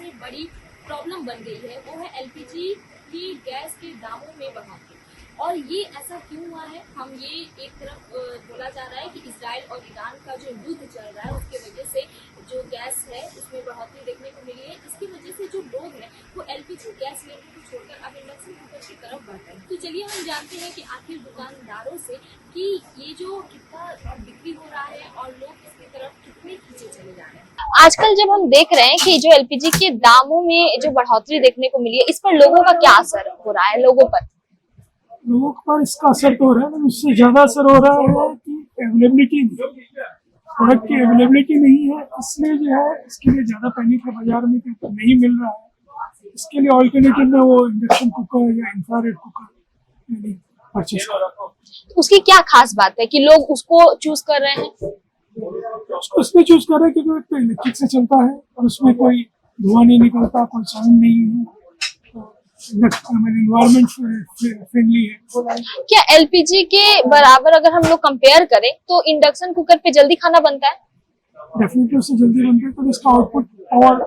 में बड़ी प्रॉब्लम बन गई है वो है एलपीजी की गैस के दामों में बढ़ोतरी। और ये ऐसा क्यों हुआ है? हम ये एक तरफ बोला जा रहा है कि इजराइल और ईरान का जो युद्ध चल रहा है उसके वजह से जो गैस है उसमें बढ़ोतरी देखने को मिली है। इसकी वजह से जो लोग हैं वो एलपीजी गैस सिलेंडर को छोड़कर अब इंडक्शन कुकर की तरफ बढ़ रहे हैं। तो चलिए हम जानते हैं कि आखिर दुकानदारों से कि ये जो कितना बिक्री हो रहा है और लोग इसकी तरफ कितने खींचे चले जा रहे हैं। आजकल जब हम देख रहे हैं कि जो एलपीजी के दामों में जो बढ़ोतरी देखने को मिली है, इस पर लोगों का क्या असर हो रहा है? लोगों पर इसका असर तो हो रहा है, लेकिन उससे ज्यादा असर हो रहा है कि अवेलेबिलिटी प्रोडक्ट की अवेलेबिलिटी नहीं है, इसलिए जो है इसके लिए ज्यादा पैनिक है बाजार में कि नहीं मिल रहा है। इसके लिए ऑल्टरनेटिव में वो इंडक्शन कुकर या इंफ्रारेड कुकर परचेज कर। उसकी क्या खास बात है कि लोग उसको चूज कर रहे हैं? उसको इसलिए चूज कर रहे हैं क्योंकि तो इलेक्ट्रिक से चलता है और उसमें कोई धुआं नहीं निकलता, कोई साउंड नहीं है, एनवायरमेंट फ्रेंडली है। क्या एलपीजी के बराबर अगर हम लोग कंपेयर करें तो इंडक्शन कुकर पे जल्दी खाना बनता है? डेफिनेटली उससे जल्दी बनता है, तो इसका आउटपुट पावर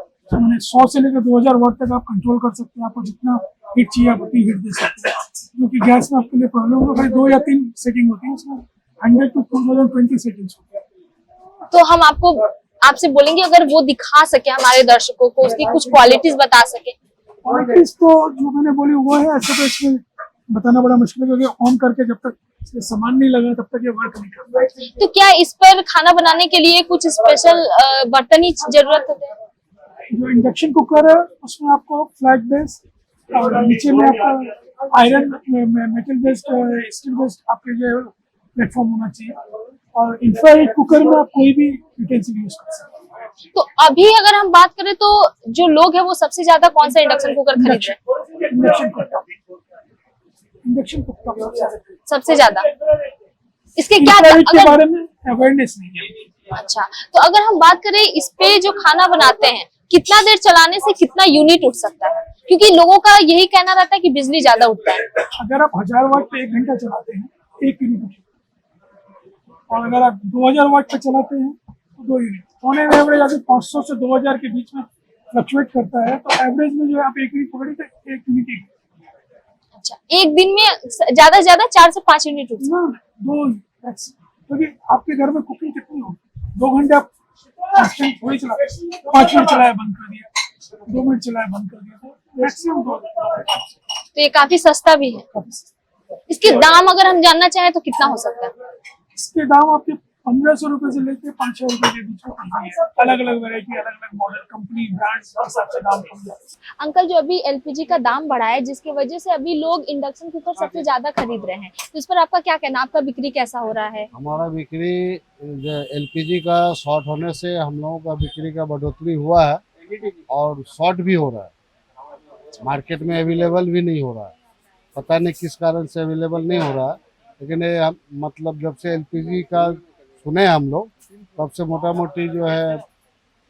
100 से लेकर 2000 वाट तक आप कंट्रोल कर सकते हैं। आपको जितना हीट चाहिए आप उतनी हीट दे सकते हैं, क्योंकि गैस में आपके लिए प्रॉब्लम होगा, 2 या 3 सेटिंग होती है, उसमें 100 to 2020 सेटिंग्स होती है। तो हम आपसे बोलेंगे अगर वो दिखा सके हमारे दर्शकों को, उसकी कुछ क्वालिटीज बता सके। क्वालिटीज तो जो मैंने बोली वो है, ऐसे तो इसमें बताना बड़ा मुश्किल है क्योंकि ऑन करके जब तक इसमें सामान नहीं लगा तब तक ये वर्क नहीं करता। तो क्या इस पर खाना बनाने के लिए कुछ स्पेशल बर्तन की जरूरत होती है? जो इंडक्शन कुकर है उसमें आपको फ्लैट बेस और नीचे में आपका iron metal based steel based आपके जो प्लेटफॉर्म होना चाहिए, और इंफ्रारेड कुकर में आप कोई भी यूटेंसिल यूज कर सकते हैं। तो अभी अगर हम बात करें तो जो लोग हैं वो सबसे ज्यादा कौन सा इंडक्शन कुकर खरीद रहे हैं? इंडक्शन कुकर सबसे ज्यादा। इसके क्या के बारे में अवेयरनेस नहीं है। अच्छा, तो अगर हम बात करें इस पे जो खाना बनाते हैं, कितना देर चलाने से कितना यूनिट उठ सकता है? क्योंकि लोगों का यही कहना रहता है कि बिजली ज्यादा उठता है। अगर आप 1000 वाट पे 1 घंटा चलाते हैं 1 यूनिट, और अगर आप 2000 वाट पे चलाते हैं तो 2 यूनिट। ऑन एवरेज अगर 500 से 2000 के बीच में फ्लक्चुएट करता है, तो एवरेज में जो है आप 1 यूनिट पकड़े तो 1 यूनिट। अच्छा, एक दिन में ज्यादा से ज्यादा 4 से 5 यूनिट उठ सकता है? 2, क्योंकि आपके घर में कुकिंग कितनी होगी? 2 घंटे आप थोड़ी चला, 5 मिनट चलाया बंद कर दिया, 2 मिनट चलाया बंद कर दिया, मैक्सिमम 2। तो ये काफी सस्ता भी है। इसके दाम अगर हम जानना चाहें तो कितना हो सकता है? इसके दाम आपके 1500 रुपए से लेकर 500 रुपए के बीच में है। अलग अलग वैरायटी, अलग अलग मॉडल, कंपनी, ब्रांड्स और सबसे दाम कम है। अंकल, जो अभी एलपीजी का दाम बढ़ा है जिसकी वजह से अभी लोग इंडक्शन कुकर सबसे ज्यादा खरीद रहे हैं, तो इस पर आपका क्या कहना? आपका बिक्री कैसा हो रहा है? हमारा बिक्री एलपीजी का शॉर्ट होने से हम लोगों का बिक्री का बढ़ोतरी हुआ है और शॉर्ट भी हो रहा है, मार्केट में अवेलेबल भी नहीं हो रहा है। पता नहीं किस कारण से अवेलेबल नहीं हो रहा है, लेकिन ये मतलब जब से एलपीजी का सुने हम लोग तब से मोटा मोटी जो है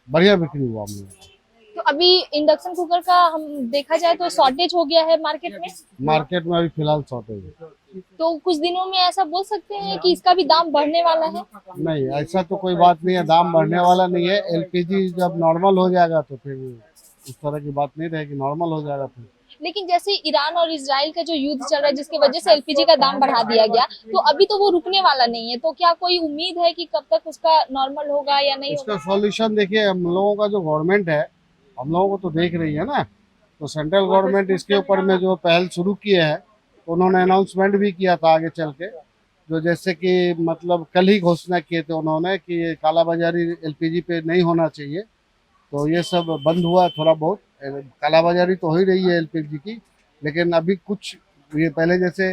बढ़िया बिक्री हुआ हम लोग। तो अभी इंडक्शन कुकर का हम देखा जाए तो शॉर्टेज हो गया है मार्केट में अभी फिलहाल शॉर्टेज है। तो कुछ दिनों में ऐसा बोल सकते हैं कि इसका भी दाम बढ़ने वाला है? नहीं, ऐसा तो कोई बात नहीं है, दाम बढ़ने वाला नहीं है। एलपीजी जब नॉर्मल हो जाएगा तो फिर उस तरह की बात नहीं रहेगी, नॉर्मल हो जाएगा फिर। लेकिन जैसे ईरान और इजराइल का जो युद्ध चल रहा है जिसकी वजह से एलपीजी का दाम बढ़ा दिया गया, तो अभी तो वो रुकने वाला नहीं है, तो क्या कोई उम्मीद है कि कब तक उसका नॉर्मल होगा या नहीं इसका होगा? सॉल्यूशन देखिए, हम लोगों का जो गवर्नमेंट है हम लोगों को तो देख रही है ना, तो सेंट्रल गवर्नमेंट इसके ऊपर में जो पहल शुरू किए है, तो उन्होंने अनाउंसमेंट भी किया था आगे चल के, जो जैसे कि मतलब कल ही घोषणा किए थे उन्होंने कि ये कालाबाजारी एलपीजी पे नहीं होना चाहिए। तो ये सब बंद हुआ थोड़ा बहुत, कालाबाजारी तो हो ही रही है एलपीजी की, लेकिन अभी कुछ ये पहले जैसे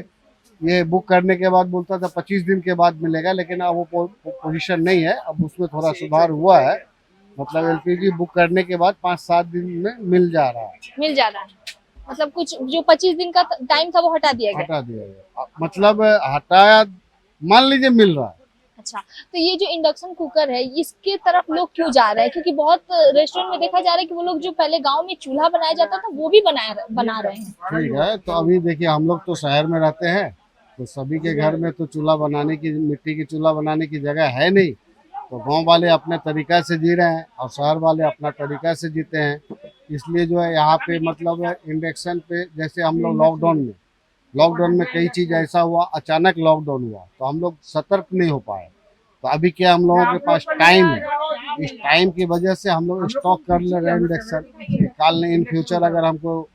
ये बुक करने के बाद बोलता था 25 दिन के बाद मिलेगा, लेकिन अब वो पोजीशन नहीं है, अब उसमें थोड़ा सुधार हुआ है। मतलब एलपीजी बुक करने के बाद 5-7 दिन में मिल जा रहा है। मतलब कुछ जो 25 दिन का टाइम था वो हटा दिया गया, मतलब हटाया, मान लीजिए मिल रहा है। अच्छा, तो ये जो इंडक्शन कुकर है इसके तरफ लोग क्यों जा रहे हैं? क्योंकि बहुत रेस्टोरेंट में देखा जा रहा है कि वो लोग जो पहले गांव में चूल्हा बनाया जाता था वो भी बना रहे हैं। ठीक है, तो अभी देखिए हम लोग तो शहर में रहते हैं, तो सभी के घर में तो चूल्हा बनाने की, मिट्टी की चूल्हा बनाने की जगह है नहीं, तो गांव वाले अपने तरीका से जी रहे हैं और शहर वाले अपना तरीका से जीते हैं। इसलिए जो है यहाँ पे मतलब इंडक्शन पे, जैसे हम लोग लॉकडाउन में कई चीज़ ऐसा हुआ, अचानक लॉकडाउन हुआ तो हम लोग सतर्क नहीं हो पाए। तो अभी क्या हम लोगों के पास टाइम है, इस टाइम की वजह से हम लोग स्टॉक कर ले रहे हैं इंडक्शन। कल इन फ्यूचर अगर हमको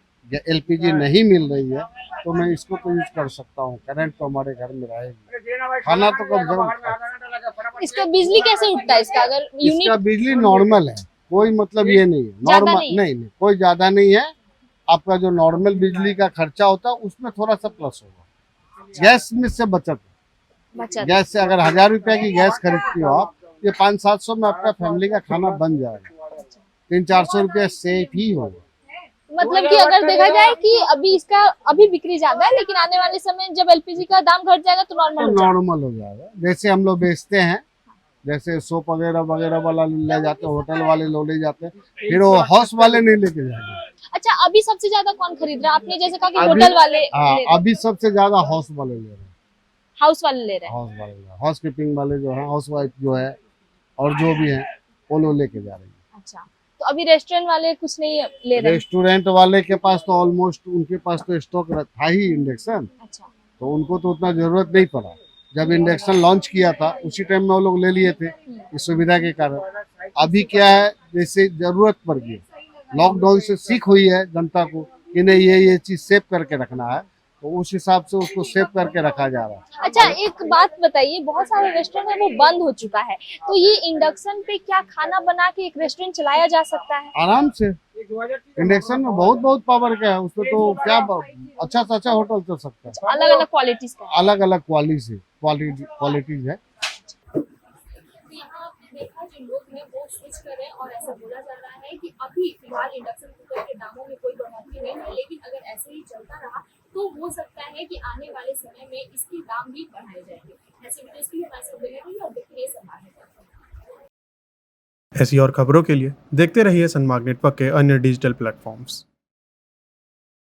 एलपीजी नहीं मिल रही है तो मैं इसको तो यूज कर सकता हूँ, करंट तो हमारे घर में रहेगी, खाना तो कम जरूर खाएं। इसका बिजली कैसे उठता है इसका, अगर इसका यूनिट बिजली नॉर्मल है, कोई मतलब ये नहीं है, ज्यादा नॉर्मल नहीं? नहीं, कोई ज्यादा नहीं है। आपका जो नॉर्मल बिजली का खर्चा होता है उसमें थोड़ा सा प्लस होगा। गैस में से बचत, बचत? गैस से अगर 1000 रुपया की गैस खरीदती हो आप, ये 500-700 में आपका फैमिली का खाना बन जाएगा, 300-400 रुपया सेफ ही होगा। मतलब कि अगर देखा जाए कि अभी इसका अभी बिक्री ज्यादा है, लेकिन आने वाले समय जब एलपीजी का दाम घट जाएगा तो नॉर्मल हो जाएगा। जैसे हम लोग बेचते हैं, जैसे सोप वगैरह वाला ले जाते हैं, होटल वाले लोग ले जाते हैं, फिर वो हाउस वाले नहीं लेके जाएंगे। अच्छा, अभी सबसे ज्यादा कौन खरीद रहा है? आपने जैसे कहा कि होटल वाले ले रहे हैं, अभी सबसे ज्यादा हाउस वाले ले रहे हैं, हाउस वाले ले रहे हैं। हाउस कीपिंग वाले जो है, हाउस वाइफ जो है और जो भी है वो लोग लेके जा रहे हैं। अच्छा, तो अभी रेस्टोरेंट वाले कुछ नहीं ले रहे हैं? रेस्टोरेंट वाले के पास तो ऑलमोस्ट उनके पास तो स्टॉक था ही इंडक्शन, अच्छा, तो उनको तो उतना जरूरत नहीं पड़ा। जब इंडक्शन लॉन्च किया था उसी टाइम में वो लोग ले लिए थे इस सुविधा के कारण। अभी क्या है, जैसे जरूरत पड़ गई, लॉकडाउन से सीख हुई है जनता को कि नहीं ये चीज सेव करके रखना है, तो उस हिसाब से उसको सेव करके रखा जा रहा है। अच्छा, एक बात बताइए, बहुत सारे रेस्टोरेंट है वो बंद हो चुका है, तो ये इंडक्शन पे क्या खाना बना के एक रेस्टोरेंट चलाया जा सकता है? आराम से। इंडक्शन में बहुत पावर का है, उसमें तो क्या अच्छा से अच्छा होटल चल सकता है। अलग अलग क्वालिटीज का? अलग अलग क्वालिटीज है। तो यहाँ आपने देखा जो लोग हैं वो स्विच कर रहे हैं और ऐसा बोला जा रहा है कि अभी फिलहाल इंडक्शन कुकर के दामों में कोई बढ़ोतरी नहीं है, लेकिन अगर ऐसे ही चलता रहा तो हो सकता है कि आने वाले समय में इसके दाम भी बढ़ाए जाएंगे। ऐसे वीडियोस के लिए हमारे साथ बने रहिए और देखते रहिए संवाद नेटवर्क। ऐसी और खबरों के लिए देखते रहिए सनमार्ग नेटवर्क के अन्य डिजिटल प्लेटफॉर्म्स।